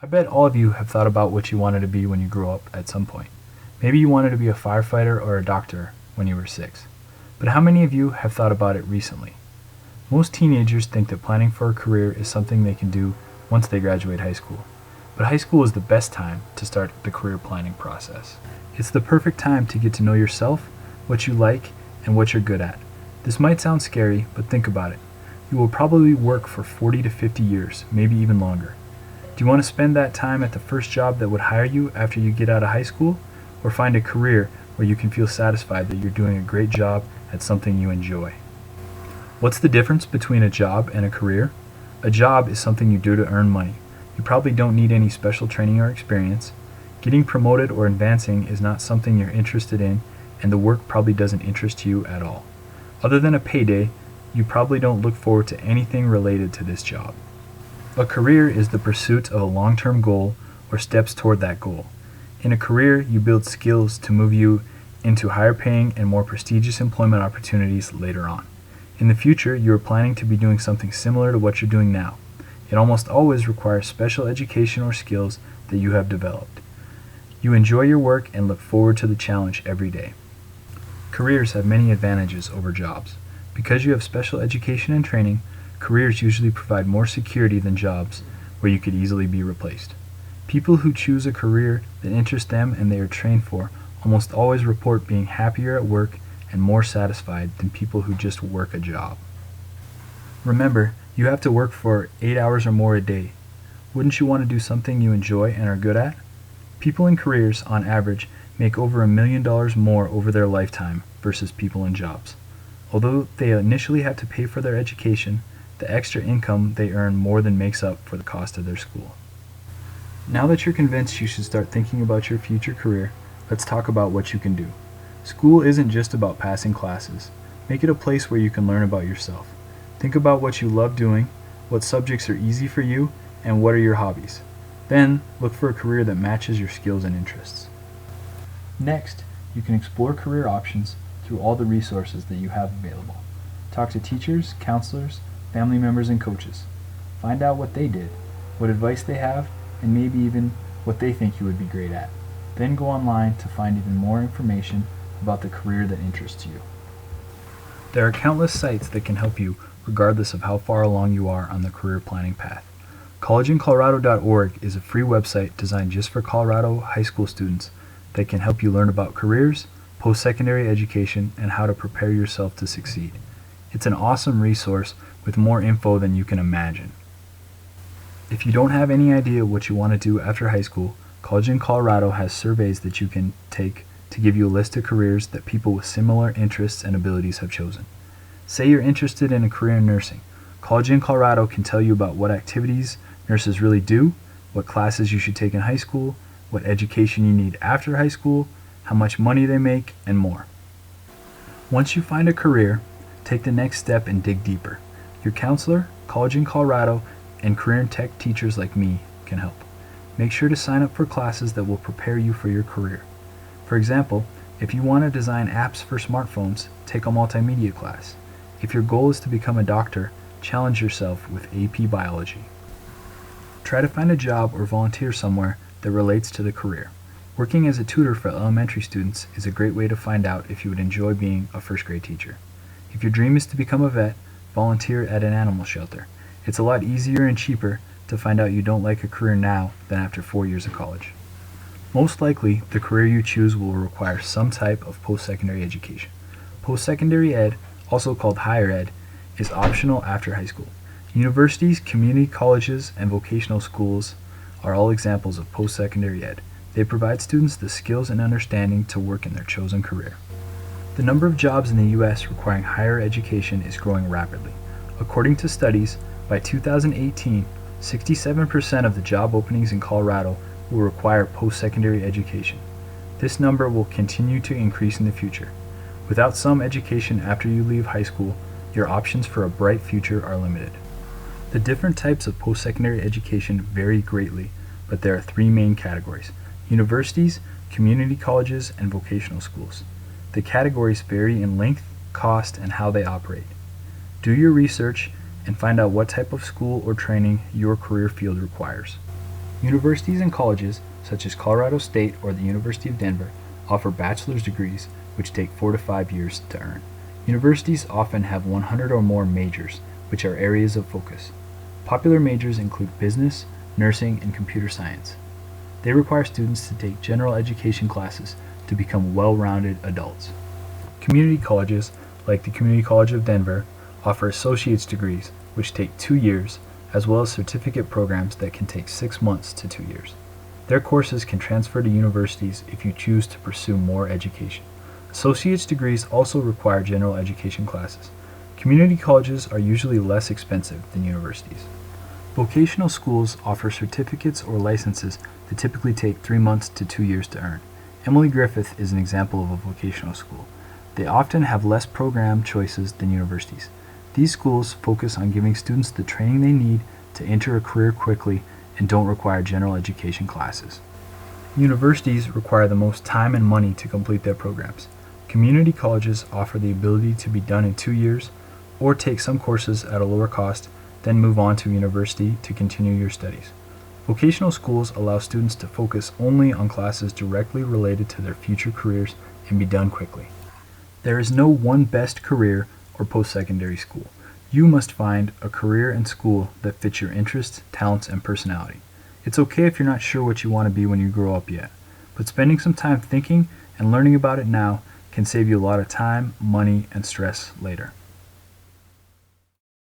I bet all of you have thought about what you wanted to be when you grew up at some point. Maybe you wanted to be a firefighter or a doctor when you were 6. But how many of you have thought about it recently? Most teenagers think that planning for a career is something they can do once they graduate high school. But high school is the best time to start the career planning process. It's the perfect time to get to know yourself, what you like, and what you're good at. This might sound scary, but think about it. You will probably work for 40 to 50 years, maybe even longer. Do you want to spend that time at the first job that would hire you after you get out of high school, or find a career where you can feel satisfied that you're doing a great job at something you enjoy? What's the difference between a job and a career? A job is something you do to earn money. You probably don't need any special training or experience. Getting promoted or advancing is not something you're interested in, and the work probably doesn't interest you at all. Other than a payday, you probably don't look forward to anything related to this job. A career is the pursuit of a long-term goal or steps toward that goal. In a career, you build skills to move you into higher paying and more prestigious employment opportunities later on. In the future, you are planning to be doing something similar to what you're doing now. It almost always requires special education or skills that you have developed. You enjoy your work and look forward to the challenge every day. Careers have many advantages over jobs. Because you have special education and training, careers usually provide more security than jobs where you could easily be replaced. People who choose a career that interests them and they are trained for almost always report being happier at work and more satisfied than people who just work a job. Remember, you have to work for 8 hours or more a day. Wouldn't you want to do something you enjoy and are good at? People in careers, on average, make over $1 million more over their lifetime versus people in jobs. Although they initially have to pay for their education, the extra income they earn more than makes up for the cost of their school. Now that you're convinced you should start thinking about your future career, let's talk about what you can do. School isn't just about passing classes. Make it a place where you can learn about yourself. Think about what you love doing, what subjects are easy for you, and what are your hobbies. Then, look for a career that matches your skills and interests. Next, you can explore career options through all the resources that you have available. Talk to teachers, counselors, family members, and coaches. Find out what they did, what advice they have, and maybe even what they think you would be great at. Then go online to find even more information about the career that interests you. There are countless sites that can help you regardless of how far along you are on the career planning path. collegeincolorado.org is a free website designed just for Colorado high school students that can help you learn about careers, post-secondary education, and how to prepare yourself to succeed. It's an awesome resource with more info than you can imagine. If you don't have any idea what you want to do after high school, College in Colorado has surveys that you can take to give you a list of careers that people with similar interests and abilities have chosen. Say you're interested in a career in nursing. College in Colorado can tell you about what activities nurses really do, what classes you should take in high school, what education you need after high school, how much money they make, and more. Once you find a career, take the next step and dig deeper. Your counselor, College in Colorado, and career and tech teachers like me can help. Make sure to sign up for classes that will prepare you for your career. For example, if you want to design apps for smartphones, take a multimedia class. If your goal is to become a doctor, challenge yourself with AP Biology. Try to find a job or volunteer somewhere that relates to the career. Working as a tutor for elementary students is a great way to find out if you would enjoy being a first grade teacher. If your dream is to become a vet, volunteer at an animal shelter. It's a lot easier and cheaper to find out you don't like a career now than after 4 years of college. Most likely, the career you choose will require some type of post-secondary education. Post-secondary ed, also called higher ed, is optional after high school. Universities, community colleges, and vocational schools are all examples of post-secondary ed. They provide students the skills and understanding to work in their chosen career. The number of jobs in the U.S. requiring higher education is growing rapidly. According to studies, by 2018, 67% of the job openings in Colorado will require post-secondary education. This number will continue to increase in the future. Without some education after you leave high school, your options for a bright future are limited. The different types of post-secondary education vary greatly, but there are 3 main categories: universities, community colleges, and vocational schools. The categories vary in length, cost, and how they operate. Do your research and find out what type of school or training your career field requires. Universities and colleges, such as Colorado State or the University of Denver, offer bachelor's degrees, which take 4 to 5 years to earn. Universities often have 100 or more majors, which are areas of focus. Popular majors include business, nursing, and computer science. They require students to take general education classes to become well-rounded adults. Community colleges, like the Community College of Denver, offer associate's degrees, which take 2 years, as well as certificate programs that can take 6 months to 2 years. Their courses can transfer to universities if you choose to pursue more education. Associate's degrees also require general education classes. Community colleges are usually less expensive than universities. Vocational schools offer certificates or licenses that typically take 3 months to 2 years to earn. Emily Griffith is an example of a vocational school. They often have less program choices than universities. These schools focus on giving students the training they need to enter a career quickly and don't require general education classes. Universities require the most time and money to complete their programs. Community colleges offer the ability to be done in 2 years, or take some courses at a lower cost, then move on to university to continue your studies. Vocational schools allow students to focus only on classes directly related to their future careers and be done quickly. There is no one best career or post-secondary school. You must find a career and school that fits your interests, talents, and personality. It's okay if you're not sure what you want to be when you grow up yet, but spending some time thinking and learning about it now can save you a lot of time, money, and stress later.